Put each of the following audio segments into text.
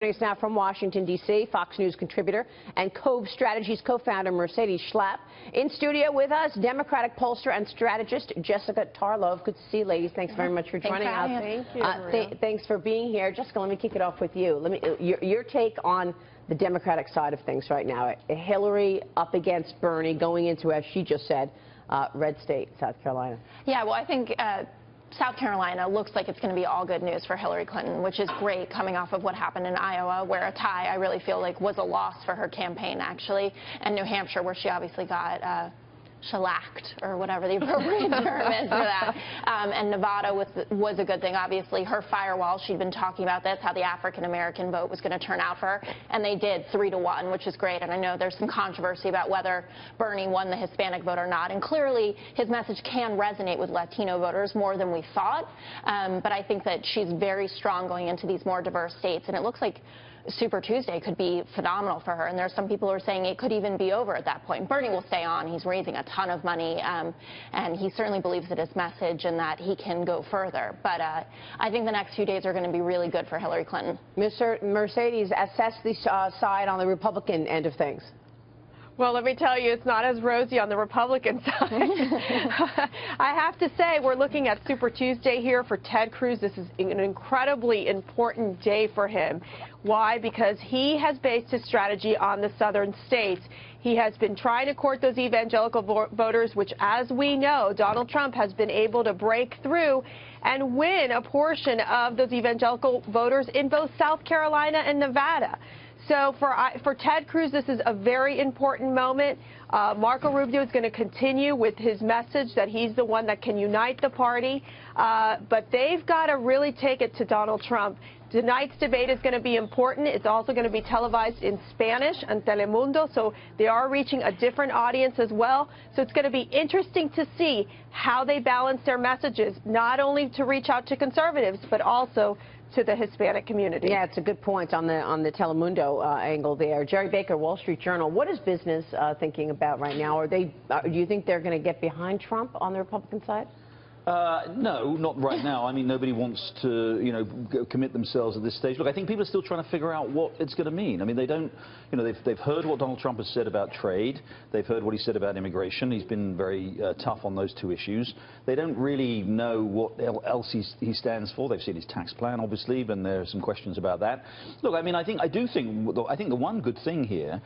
Joining us now from Washington, D.C., Fox News contributor and Cove Strategies co-founder Mercedes Schlapp. In studio with us, Democratic pollster and strategist Jessica Tarlov. Good to see you, ladies. Thanks very much for joining us. Thank you. Thanks for being here. Jessica, let me kick it off with you. Your take on the Democratic side of things right now. Hillary up against Bernie going into, as she just said, red state, South Carolina. Yeah, well, I think South Carolina looks like it's going to be all good news for Hillary Clinton, which is great coming off of what happened in Iowa, where a tie, I really feel like, was a loss for her campaign, actually, and New Hampshire, where she obviously got shellacked, or whatever the appropriate term is for that. And Nevada was a good thing. Obviously, her firewall, she'd been talking about this, how the African-American vote was going to turn out for her, and they did 3-1, which is great. And I know there's some controversy about whether Bernie won the Hispanic vote or not. And clearly, his message can resonate with Latino voters more than we thought. But I think that she's very strong going into these more diverse states. And it looks like Super Tuesday could be phenomenal for her, and there's some people who are saying it could even be over at that point. Bernie will stay on. He's raising a ton of money, and he certainly believes in his message and that he can go further. But I think the next few days are going to be really good for Hillary Clinton. Mr. Mercedes, assess the side on the Republican end of things. Well, let me tell you, it's not as rosy on the Republican side. I have to say, we're looking at Super Tuesday here for Ted Cruz. This is an incredibly important day for him. Why? Because he has based his strategy on the southern states. He has been trying to court those evangelical voters, which, as we know, Donald Trump has been able to break through and win a portion of those evangelical voters in both South Carolina and Nevada. So for Ted Cruz, this is a very important moment. Marco Rubio is going to continue with his message that he's the one that can unite the party. But they've got to really take it to Donald Trump. Tonight's debate is going to be important. It's also going to be televised in Spanish on Telemundo, so they are reaching a different audience as well. So it's going to be interesting to see how they balance their messages, not only to reach out to conservatives, but also to the Hispanic community. Yeah, it's a good point on the Telemundo angle there. Jerry Baker, Wall Street Journal. What is business thinking about right now? Do you think they're going to get behind Trump on the Republican side? No, not right now. I mean, nobody wants to, commit themselves at this stage. Look, I think people are still trying to figure out what it's going to mean. I mean, they don't, they've heard what Donald Trump has said about trade. They've heard what he said about immigration. He's been very tough on those two issues. They don't really know what else he stands for. They've seen his tax plan, obviously, but there are some questions about that. Look, I mean, I think the one good thing here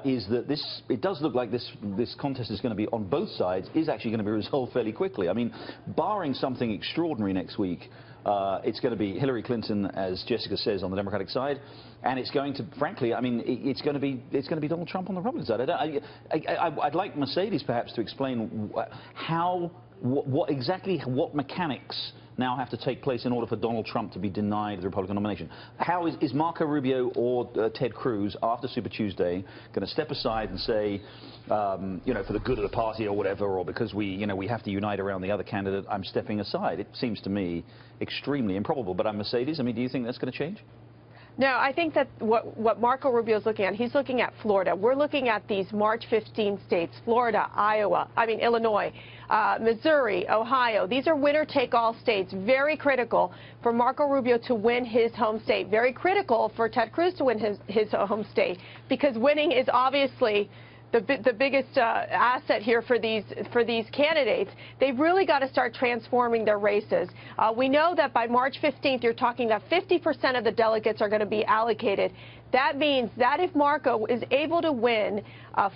is that it does look like this contest is going to be, on both sides, is actually going to be resolved fairly quickly. I mean, barring something extraordinary next week, it's going to be Hillary Clinton, as Jessica says, on the Democratic side, and it's going to, frankly, I mean, it's going to be Donald Trump on the Republican side. I'd like Mercedes perhaps to explain what mechanics now have to take place in order for Donald Trump to be denied the Republican nomination. How is Marco Rubio or Ted Cruz, after Super Tuesday, going to step aside and say, for the good of the party or whatever, or because we have to unite around the other candidate, I'm stepping aside? It seems to me extremely improbable. But I'm Mercedes. I mean, do you think that's going to change? No, I think that what Marco Rubio is looking at, he's looking at Florida. We're looking at these March 15 states, Florida, Illinois, Missouri, Ohio. These are winner-take-all states, very critical for Marco Rubio to win his home state, very critical for Ted Cruz to win his home state, because winning is obviously the biggest asset here for these candidates. They've really got to start transforming their races. We know that by March 15th, you're talking that 50% of the delegates are going to be allocated. That means that if Marco is able to win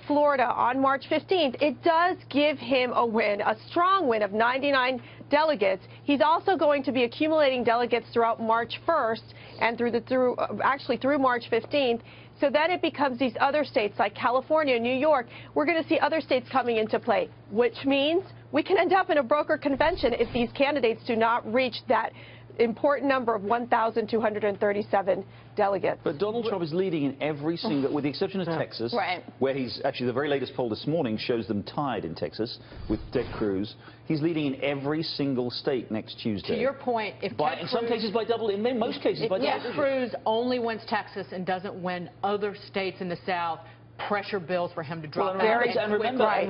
Florida on March 15th, it does give him a win, a strong win of 99 delegates. He's also going to be accumulating delegates throughout March 1st and through March 15th. So then it becomes these other states like California, New York. We're going to see other states coming into play, which means we can end up in a broker convention if these candidates do not reach that important number of 1,237 delegates. But Donald Trump is leading in every single, with the exception of Texas, right, where he's actually, the very latest poll this morning shows them tied in Texas with Ted Cruz. He's leading in every single state next Tuesday. To your point, if in some cases by double, in most cases by double. If Cruz only wins Texas and doesn't win other states in the South, pressure builds for him to drop Well, out. and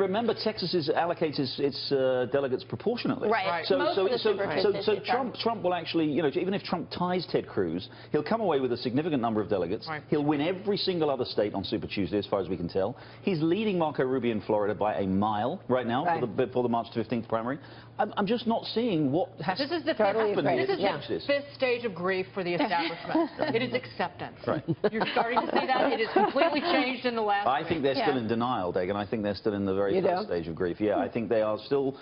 remember, Texas allocates its delegates proportionately. Right. So Trump will actually, you know, even if Trump ties Ted Cruz, he'll come away with a significant number of delegates. Right. He'll win every single other state on Super Tuesday, as far as we can tell. He's leading Marco Rubio in Florida by a mile right now for the March 15th primary. I'm just not seeing what has This is the fifth stage of grief for the establishment. It is acceptance. Right. You're starting to see that. It has completely changed in the last I think they're still in denial, Dagan. I think they're still in the very first stage of grief. Yeah, I think they are still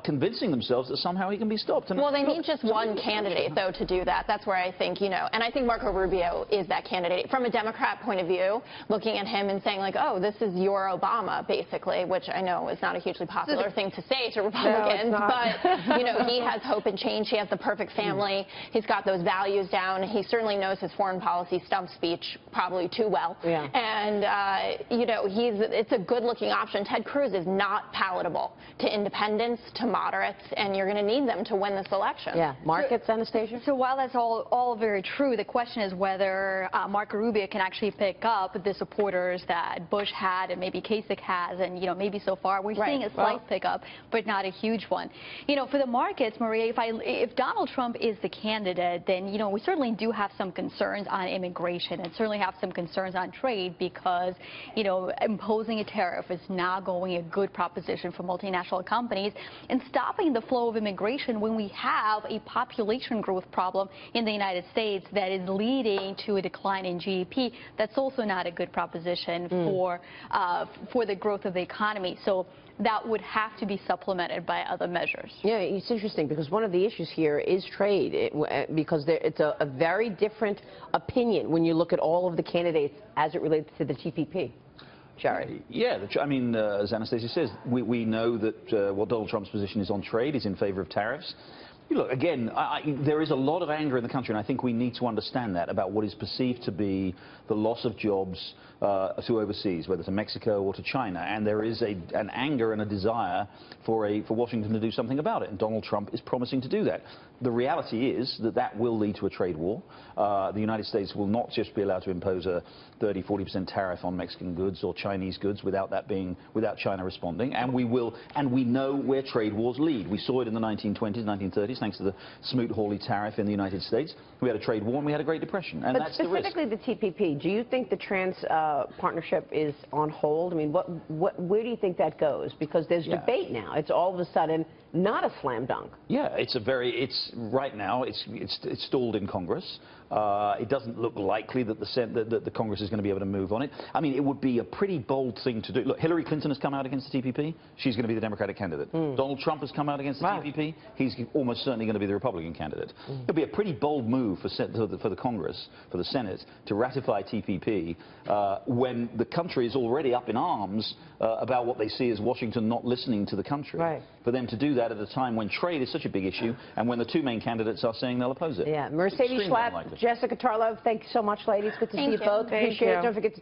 convincing themselves that somehow he can be stopped. And well, they need just one candidate, though, to do that. That's where I think, you know, and I think Marco Rubio is that candidate. From a Democrat point of view, looking at him and saying, like, oh, this is your Obama, basically, which I know is not a hugely popular thing to say to Republicans. No, but, you know, he has hope and change. He has the perfect family. He's got those values down. He certainly knows his foreign policy stump speech probably too well. Yeah. And, you know, it's a good-looking option. Ted Cruz is not palatable to independents, to moderates, and you're going to need them to win this election. Yeah. Markets, Anastasia? So while that's all very true, the question is whether Marco Rubio can actually pick up the supporters that Bush had and maybe Kasich has, and, you know, maybe so far we're seeing a slight pickup, but not a huge one. You know, for the markets, Maria, if Donald Trump is the candidate, then, you know, we certainly do have some concerns on immigration and certainly have some concerns on trade because, you know, imposing a tariff is not going a good proposition for multinational companies, and stopping the flow of immigration when we have a population growth problem in the United States that is leading to a decline in GDP, that's also not a good proposition for the growth of the economy. So that would have to be supplemented by other measures. Yeah, it's interesting because one of the issues here is trade, because it's a very different opinion when you look at all of the candidates as it relates to the TPP. Jared. Yeah, I mean, as Anastasia says, we know that what Donald Trump's position is on trade is in favor of tariffs. Look, again, there is a lot of anger in the country, and I think we need to understand that about what is perceived to be the loss of jobs to overseas, whether to Mexico or to China. And there is an anger and a desire for Washington to do something about it, and Donald Trump is promising to do that. The reality is that will lead to a trade war. The United States will not just be allowed to impose a 30–40% tariff on Mexican goods or Chinese goods without China responding, and we know where trade wars lead. We saw it in the 1920s, 1930s, thanks to the Smoot-Hawley tariff in the United States. We had a trade war and we had a Great Depression, and that's the risk. But specifically the TPP, do you think the trans partnership is on hold? I mean, where do you think that goes? Because there's debate now. It's all of a sudden not a slam dunk. Yeah, right now it's stalled in Congress. It doesn't look likely that the Congress is going to be able to move on it. I mean, it would be a pretty bold thing to do. Look, Hillary Clinton has come out against the TPP. She's going to be the Democratic candidate. Donald Trump has come out against the TPP. He's almost certainly going to be the Republican candidate. It'll be a pretty bold move for the Congress, for the Senate, to ratify TPP when the country is already up in arms about what they see as Washington not listening to the country. Right. For them to do that at a time when trade is such a big issue and when the two main candidates are saying they'll oppose it. Yeah. Mercedes Schlapp, Jessica Tarlov, thank you so much, ladies. Good to see you both. Appreciate it. Don't forget to